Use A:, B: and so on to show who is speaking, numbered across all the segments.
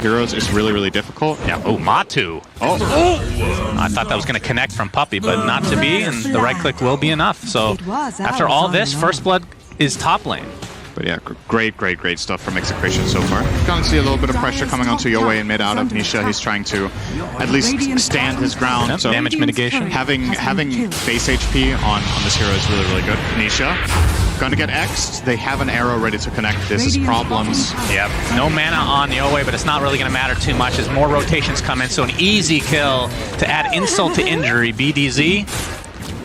A: heroes is really, really difficult.
B: Yeah, oh, Matu.
A: Oh.
B: I thought that was going to connect from Puppey, but not to be, and the right click will be enough. So after all this, First Blood is top lane.
A: But yeah, great stuff from EXECRATION so far. Gonna see a little bit of pressure coming onto Yowie in mid out of Nisha. He's trying to at least stand his ground.
B: Yep,
A: so
B: damage mitigation.
A: Having base HP on this hero is really, really good. Nisha gonna get X'd. They have an arrow ready to connect. This is problems.
B: Yep, no mana on Yowie, but it's not really gonna matter too much as more rotations come in. So an easy kill to add insult to injury. BDZ.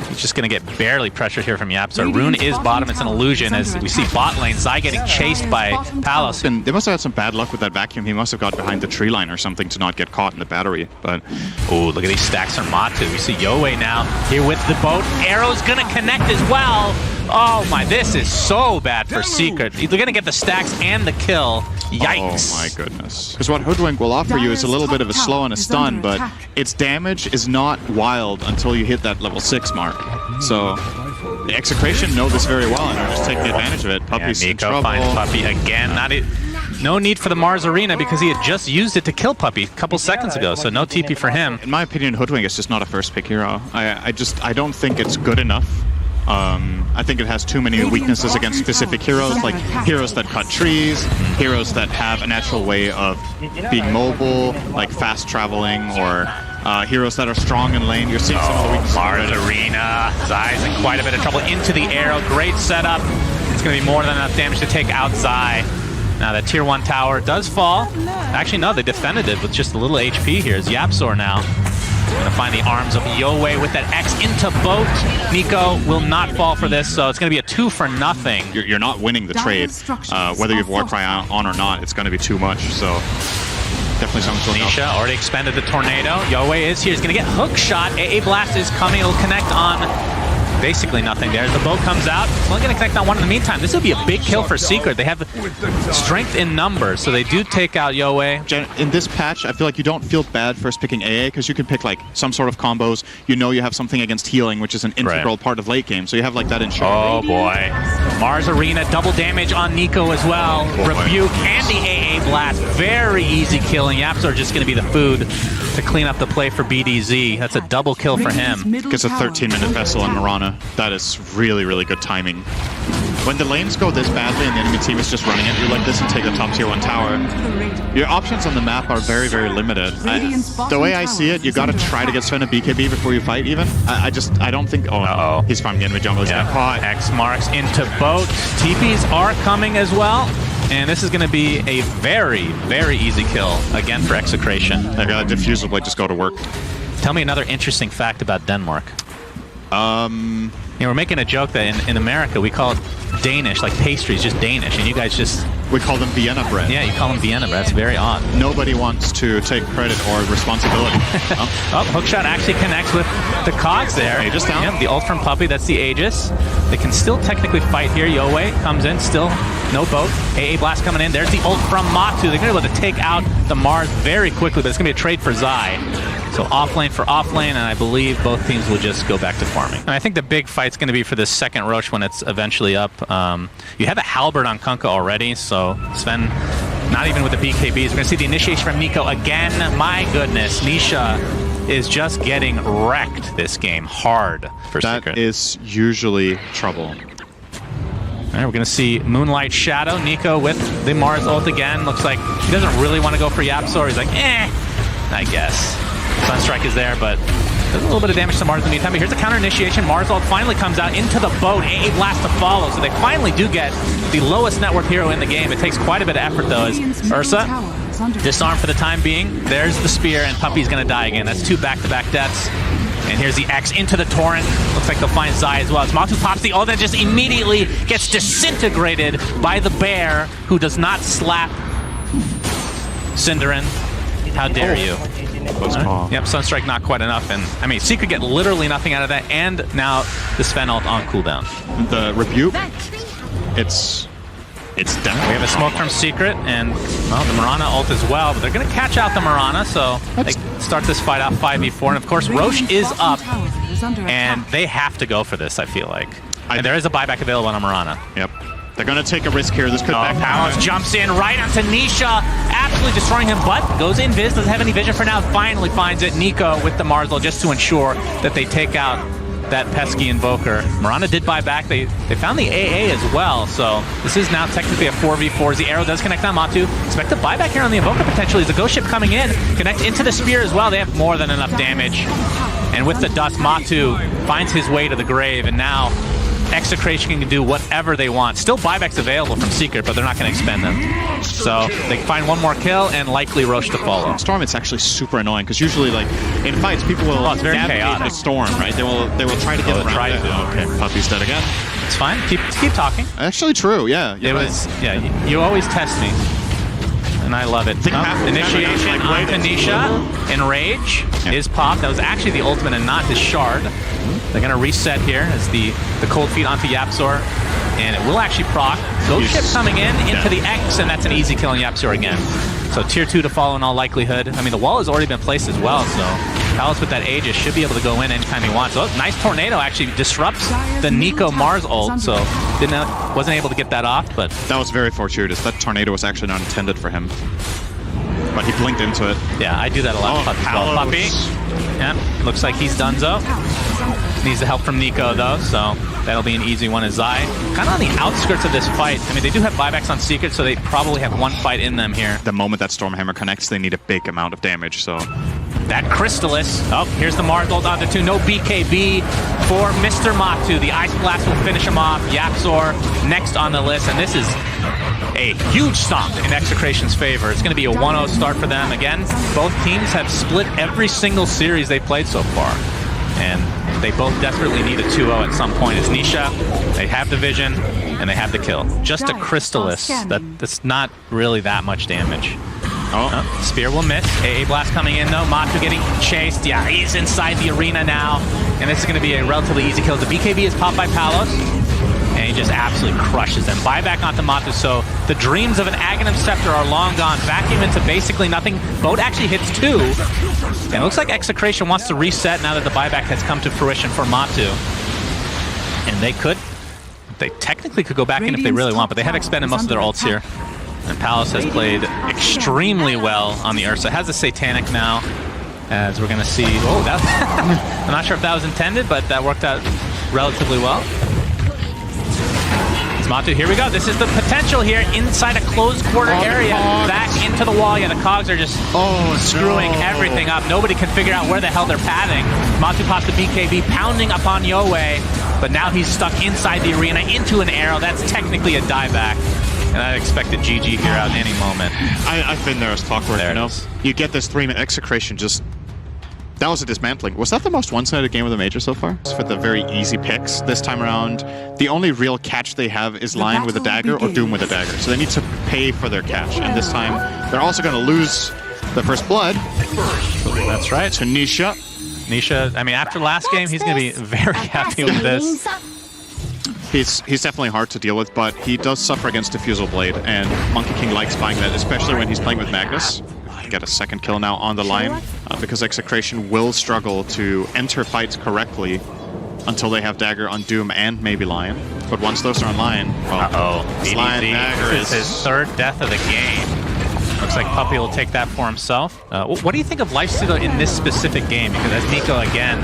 B: He's just going to get barely pressured here from YapzOr. Rune is bottom. It's an illusion as we see bot lane. Zai getting chased by Palos.
A: And they must have had some bad luck with that vacuum. He must have got behind the tree line or something to not get caught in the battery. But
B: oh, look at these stacks from Matu. We see Yowie now here with the boat. Arrow's going to connect as well. Oh my, this is so bad for Secret. They're going to get the stacks and the kill. Yikes.
A: Oh my goodness. Because what Hoodwink will offer you is a little bit of a slow and a stun, but its damage is not wild until you hit that level 6 mark. So the EXECRATION know this very well and are just taking advantage of it. Puppey's in trouble.
B: Finds Puppey again. No need for the Mars Arena because he had just used it to kill Puppey a couple seconds ago, so no TP for him.
A: In my opinion, Hoodwink is just not a first pick hero. I don't think it's good enough. I think it has too many weaknesses against specific heroes, like heroes that cut trees, heroes that have a natural way of being mobile, like fast traveling, or heroes that are strong in lane. You're seeing some of the weaknesses.
B: Mars Arena. Zai's in quite a bit of trouble. Into the arrow. Great setup. It's going to be more than enough damage to take out Zai. Now that tier 1 tower does fall. Actually, no, they defended it with just a little HP here. It's YapzOr now. Gonna find the arms of Yowie with that X into boat. Nico will not fall for this, so it's gonna be a 2-for-0.
A: You're not winning the trade, whether you have Warcry on or not. It's gonna be too much. So definitely something to look out.
B: Nisha already expended the tornado. Yowie is here. He's gonna get hook shot. AA Blast is coming. It'll connect on basically nothing there. The boat comes out. It's only going to connect on one in the meantime. This will be a big kill for Secret. They have strength in numbers, so they do take out Yowie.
A: In this patch, I feel like you don't feel bad first picking AA because you can pick like some sort of combos. You know you have something against healing, which is an integral part of late game, so you have like that insurance.
B: Oh boy. Mars Arena, double damage on Nico as well. Rebuke and the AA Blast. Very easy killing. YapzOr just going to be the food to clean up the play for BDZ. That's a double kill for him.
A: Gets a 13-minute Vessel on Mirana. That is really, really good timing. When the lanes go this badly and the enemy team is just running at you like this and take the top tier 1 tower, your options on the map are very, very limited. The way I see it, you gotta try to get Sven a BKB before you fight even. I don't think... Oh, he's farming the enemy jungle. He's getting caught.
B: X marks into boat. TPs are coming as well. And this is going to be a very, very easy kill, again, for EXECRATION.
A: They've got a diffusively just go to work.
B: Tell me another interesting fact about Denmark. We're making a joke that in America we call it Danish, like pastries, just Danish, and you guys just...
A: We call them Vienna bread.
B: Yeah, you call them Vienna bread. It's very odd.
A: Nobody wants to take credit or responsibility.
B: Hookshot actually connects with the cogs there.
A: Aegis down.
B: Yep, the ult from Puppey, that's the Aegis. They can still technically fight here. Yowie comes in, still no boat. AA Blast coming in. There's the ult from Matu. They're going to be able to take out the Mars very quickly, but it's going to be a trade for Zai. So off lane for off lane, and I believe both teams will just go back to farming. And I think the big fight's going to be for this second Roche when it's eventually up. You have a Halberd on Kunkka already, so Sven, not even with the BKBs. We're going to see the initiation from Nico again. My goodness, Nisha is just getting wrecked this game hard for Secret.
A: That is usually trouble.
B: All right, we're going to see Moonlight Shadow. Nico with the Mars ult again. Looks like he doesn't really want to go for YapzOr. He's like, I guess. Sunstrike is there, but does a little bit of damage to Mars in the meantime. But here's the counter initiation. Mars ult finally comes out into the boat. AA Blast to follow. So they finally do get the lowest net worth hero in the game. It takes quite a bit of effort, though, as Ursa disarmed for the time being. There's the spear, and Puppey's going to die again. That's 2 back-to-back deaths. And here's the X into the torrent. Looks like they'll find Zai as well. As Matu pops the ult, that just immediately gets disintegrated by the bear, who does not slap Cinderin. How dare you? Yep, Sunstrike not quite enough, and I mean, Secret get literally nothing out of that, and now the Sven ult on cooldown.
A: The Rebuke, it's definitely...
B: We have a smoke from Secret, and well, the Mirana ult as well, but they're going to catch out the Mirana, so they start this fight out 5v4, and of course Roche is up, and they have to go for this, I feel like. And there is a buyback available on a Mirana.
A: Yep. They're going to take a risk here. This could back.
B: Palos jumps in right onto Nisha, absolutely destroying him, but goes invis, doesn't have any vision for now, finally finds it. Nico with the Mars ult just to ensure that they take out that pesky Invoker. Mirana did buy back. They found the AA as well, so this is now technically a 4v4 as the arrow does connect on Matu. Expect a buyback here on the Invoker potentially as the Ghost Ship coming in. Connect into the Spear as well. They have more than enough damage. And with the Dust, Matu finds his way to the grave, and now EXECRATION can do whatever they want. Still buybacks available from Secret, but they're not going to expend them. So they can find one more kill and likely Roche to follow.
A: Storm, it's actually super annoying because usually, like in fights, people will navigate the storm, right? They will try to get around it. Okay, Puppy's dead again.
B: It's fine. Keep talking.
A: Actually, true. Yeah.
B: Yeah. You always test me. And I love it. Initiation on Tanisha. Enrage is popped. That was actually the ultimate and not his shard. They're going to reset here as the cold feet onto Yapzor. And it will actually proc. Ghost Ship coming into the X, and that's an easy kill on Yapzor again. So tier 2 to follow in all likelihood. I mean, the wall has already been placed as well, so Palos with that Aegis should be able to go in anytime he wants. So nice tornado actually disrupts the Nico Mars ult, so wasn't able to get that off, but
A: that was very fortuitous. That tornado was actually not intended for him, but he blinked into it.
B: Yeah, I do that a lot. Puppy. Yeah, looks like he's donezo. Needs the help from Nico though, so that'll be an easy one as Zai. Kind of on the outskirts of this fight. I mean, they do have buybacks on Secret, so they probably have one fight in them here.
A: The moment that Stormhammer connects, they need a big amount of damage, so...
B: That Crystallis. Oh, here's the Mars ult onto 2. No BKB for Mr. Matu. The Ice Blast will finish him off. Yapzor next on the list, and this is a huge stomp in EXECRATION's favor. It's going to be a 1-0 start for them. Again, both teams have split every single series they played so far. And they both desperately need a 2-0 at some point. As Nisha, they have the vision, and they have the kill. Just a Crystallis. That's not really that much damage. Spear will miss. AA Blast coming in though. Matu getting chased. Yeah, he's inside the arena now. And this is going to be a relatively easy kill. The BKB is popped by Palos. And he just absolutely crushes them. Buyback onto Matu. So the dreams of an Aghanim Scepter are long gone. Vacuum into basically nothing. Boat actually hits 2. And it looks like EXECRATION wants to reset now that the buyback has come to fruition for Matu. And they technically could go back in if they really want, but they have expended most of their ults here. And Palos has played extremely well on the Ursa. Has a Satanic now, as we're going to see. Oh, that I'm not sure if that was intended, but that worked out relatively well. It's Matu, here we go. This is the potential here inside a closed quarter area. Back into the wall. Yeah, the cogs are just screwing everything up. Nobody can figure out where the hell they're padding. Matu pops the BKB, pounding upon Yowie, but now he's stuck inside the arena into an arrow. That's technically a dieback. And I expect a GG here out any moment.
A: I've been there as Clockwork, you know? You get this 3-minute EXECRATION just... That was a dismantling. Was that the most one-sided game of the Major so far? For the very easy picks this time around, the only real catch they have is Lion with a dagger or Doom with a dagger. So they need to pay for their catch. And this time, they're also going to lose the first blood.
B: That's right.
A: To Nisha.
B: Nisha, I mean, after last game, he's going to be very happy with this.
A: He's definitely hard to deal with, but he does suffer against Diffusal Blade, and Monkey King likes buying that, especially when he's playing with Magnus. Get a second kill now on the line, because EXECRATION will struggle to enter fights correctly until they have Dagger on Doom and maybe Lion. But once those are on Lion, well, Lion Dagger
B: is his 3rd death of the game. Looks like Puppy will take that for himself. What do you think of lifesteal in this specific game? Because as Nico again,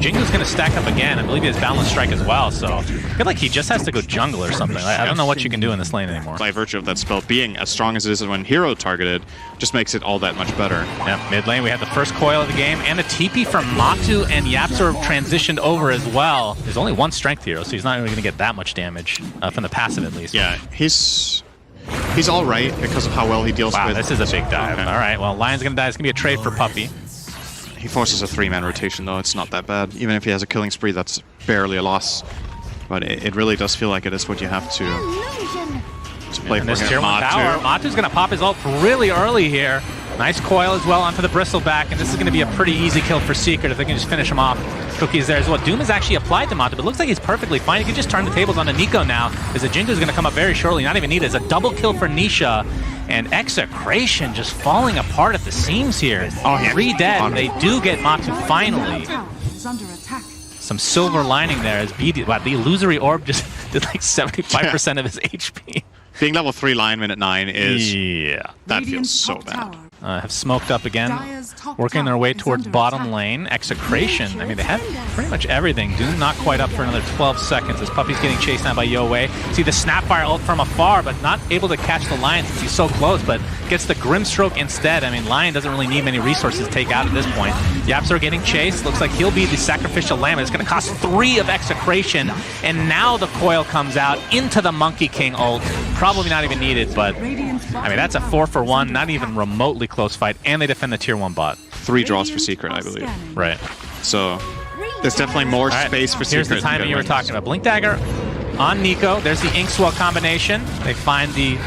B: Jingo's going to stack up again. I believe he has Balance Strike as well, so I feel like he just has to go jungle or something. I don't know what you can do in this lane anymore.
A: By virtue of that spell being as strong as it is when hero targeted, just makes it all that much better.
B: Yeah, mid lane we have the first coil of the game, and the TP from Matu and Yapzor transitioned over as well. There's only one strength hero, so he's not really going to get that much damage from the passive at least.
A: Yeah, He's all right because of how well he deals with...
B: This is a big dive. Okay. All right, well, Lion's going to die. It's going to be a trade for Puppy.
A: He forces a 3-man rotation, though. It's not that bad. Even if he has a killing spree, that's barely a loss. But it really does feel like it is what you have to play for him.
B: Matu's going to pop his ult really early here. Nice coil as well onto the Bristleback, and this is going to be a pretty easy kill for Secret if they can just finish him off. Cookie's there as well. Doom is actually applied to Matu, but it looks like he's perfectly fine. He can just turn the tables onto Nico now, as the Jingo's going to come up very shortly. Not even needed. It's a double kill for Nisha, and EXECRATION just falling apart at the seams here. 3 dead. They do get Matu finally. Some silver lining there as the illusory orb just did like 75% of his HP.
A: Being level 3 lineman at 9 is...
B: Yeah.
A: That feels so bad.
B: Have smoked up again, working their way towards bottom lane. Execration, I mean, they have pretty much everything. Doom not quite up for another 12 seconds as Puppey's getting chased down by Yowei. See the Snapfire ult from afar, but not able to catch the Lion since he's so close, but gets the Grimstroke instead. I mean, Lion doesn't really need many resources to take out at this point. YapzOr getting chased. Looks like he'll be the sacrificial lamb. It's going to cost 3 of Execration, and now the coil comes out into the Monkey King ult. Probably not even needed, but I mean, that's a 4-for-1, not even remotely close fight, and they defend the tier 1 bot.
A: 3 draws for Secret, I believe.
B: Right.
A: So there's definitely more space for Secret.
B: Here's the timing you were talking about. Blink Dagger on Nico. There's the Inkswell combination. They find the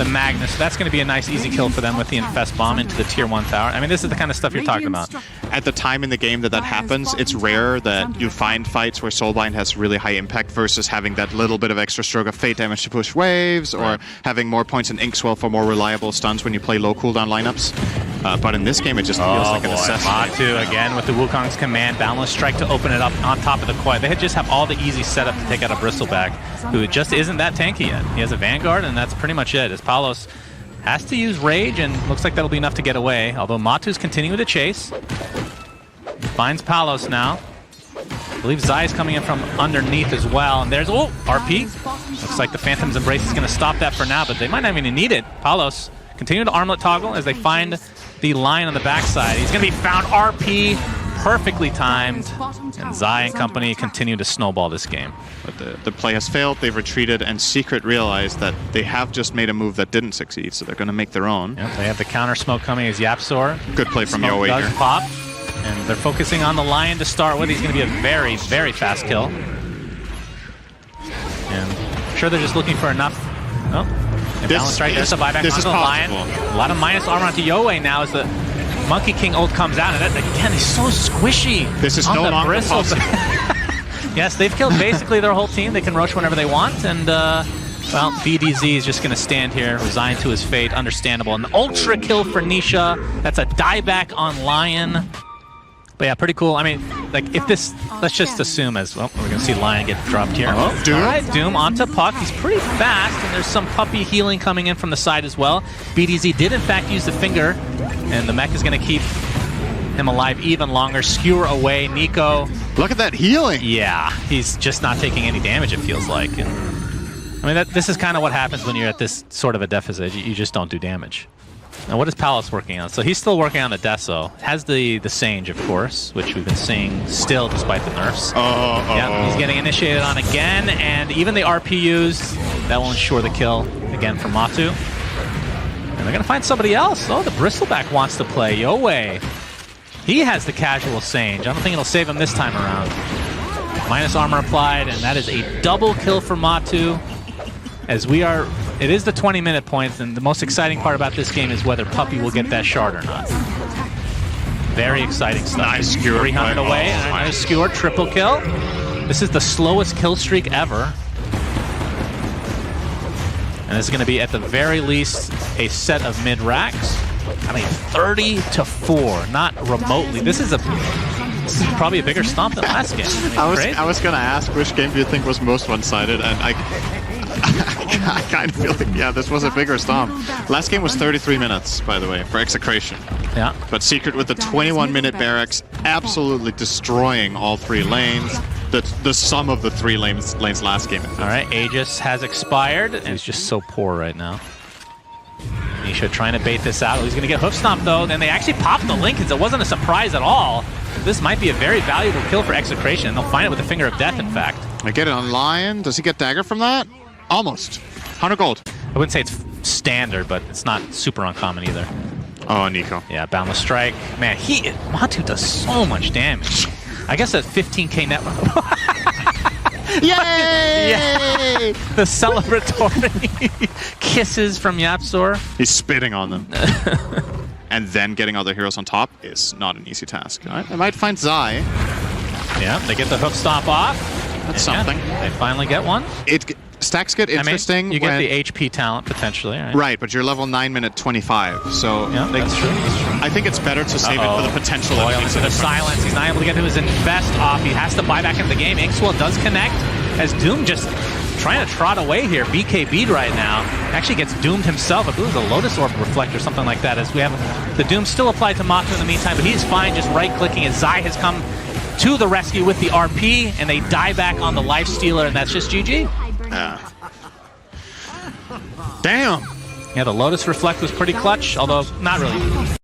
B: Magnus. That's going to be a nice easy kill for them with the Infest Bomb into the tier 1 tower. I mean, this is the kind of stuff you're talking about.
A: At the time in the game that happens, it's rare that you find fights where Soulbind has really high impact versus having that little bit of extra stroke of fate damage to push waves, or having more points in Inkswell for more reliable stuns when you play low cooldown lineups. But in this game, it just feels like a necessity.
B: Matu again with the Wukong's command. Boundless Strike to open it up on top of the coil. They just have all the easy setup to take out a Bristleback, who just isn't that tanky yet. He has a Vanguard, and that's pretty much it. As Palos has to use Rage, and looks like that'll be enough to get away. Although Matu's continuing to chase. Finds Palos now. I believe Zai's coming in from underneath as well. And there's, RP. Looks like the Phantom's Embrace is going to stop that for now, but they might not even need it. Palos continue to armlet toggle as they find the Lion on the backside. He's going to be found. RP, perfectly timed. And Zai and company continue to snowball this game.
A: But the play has failed, they've retreated, and Secret realized that they have just made a move that didn't succeed, so they're going to make their own.
B: Yep, they have the counter smoke coming as YapzOr.
A: Good play from
B: Smoke
A: Yowei
B: does
A: here.
B: Pop, and they're focusing on the Lion to start with. He's going to be a very, very fast kill. And I'm sure they're just looking for enough. Oh, and balance right. There's a buyback onto the Lion. A lot of minus armor onto Yowei now as the Monkey King ult comes out, and that, again, he's so squishy.
A: This is no longer possible.
B: Yes, they've killed basically their whole team. They can rush whenever they want, and well, BDZ is just going to stand here, resigned to his fate. Understandable. An ultra kill for Nisha. That's a dieback on Lion. But yeah, pretty cool. I mean, like, if this, let's just assume as, well, we're going to see Lion get dropped here.
A: Doom.
B: All right, Doom onto Puck. He's pretty fast, and there's some puppy healing coming in from the side as well. BDZ did, in fact, use the finger, and the mech is going to keep him alive even longer. Skewer away. Nico.
A: Look at that healing.
B: Yeah, he's just not taking any damage, it feels like. And, I mean, this is kind of what happens when you're at this sort of a deficit. You just don't do damage. Now, what is Palos working on? So he's still working on the Deso. Has the Sange, of course, which we've been seeing still despite the nerfs. Yeah, he's getting initiated on again, and even the RP used, that will ensure the kill again for Matu. And they're going to find somebody else. Oh, the Bristleback wants to play. Yowei. He has the casual Sange. I don't think it'll save him this time around. Minus armor applied, and that is a double kill for Matu. As we are, it is the 20-minute point, and the most exciting part about this game is whether Puppey will get that shard or not. Very exciting stuff.
A: Nice skewer.
B: 300 away, and another skewer, triple kill. This is the slowest kill streak ever. And this is going to be, at the very least, a set of mid-racks. I mean, 30-4, not remotely. This is probably a bigger stomp than last game.
A: I was going to ask, which game do you think was most one-sided, and I kind of feel like, yeah, this was a bigger stomp. Last game was 33 minutes, by the way, for Execration.
B: Yeah.
A: But Secret with the 21-minute barracks, absolutely destroying all 3 lanes. The sum of the 3 lanes last game.
B: All right, Aegis has expired, and he's just so poor right now. Nisha trying to bait this out. He's going to get hoof stomped, though. Then they actually popped the Lincolns. It wasn't a surprise at all. This might be a very valuable kill for Execration. They'll find it with the Finger of Death, in fact.
A: I get it on Lion. Does he get dagger from that? Almost. 100 gold.
B: I wouldn't say it's standard, but it's not super uncommon either.
A: Oh, Nico.
B: Yeah, Boundless Strike. Man, Matu does so much damage. I guess that 15k network.
A: Yay!
B: Yeah. The celebratory kisses from YapzOr.
A: He's spitting on them. And then getting other heroes on top is not an easy task. Right? They might find Zai.
B: Yeah, they get the hoof stomp off.
A: That's something.
B: Yeah, they finally get one.
A: Stacks get interesting.
B: I mean, you get the HP talent potentially, right?
A: Right, but you're level 9 minute 25. So
B: yeah, that's true.
A: I think it's better to save it for the potential.
B: Loyal into the silence. He's not able to get to his Infest off. He has to buy back into the game. Inkswell does connect as Doom just trying to trot away here. BKB'd right now. Actually gets doomed himself. I believe it was a Lotus Orb Reflect or something like that, as we have the doom still applied to Matu in the meantime, but he's fine just right-clicking as Zai has come to the rescue with the RP, and they die back on the Lifestealer, and that's just GG.
A: Damn!
B: Yeah, the Lotus Reflect was pretty clutch, although not really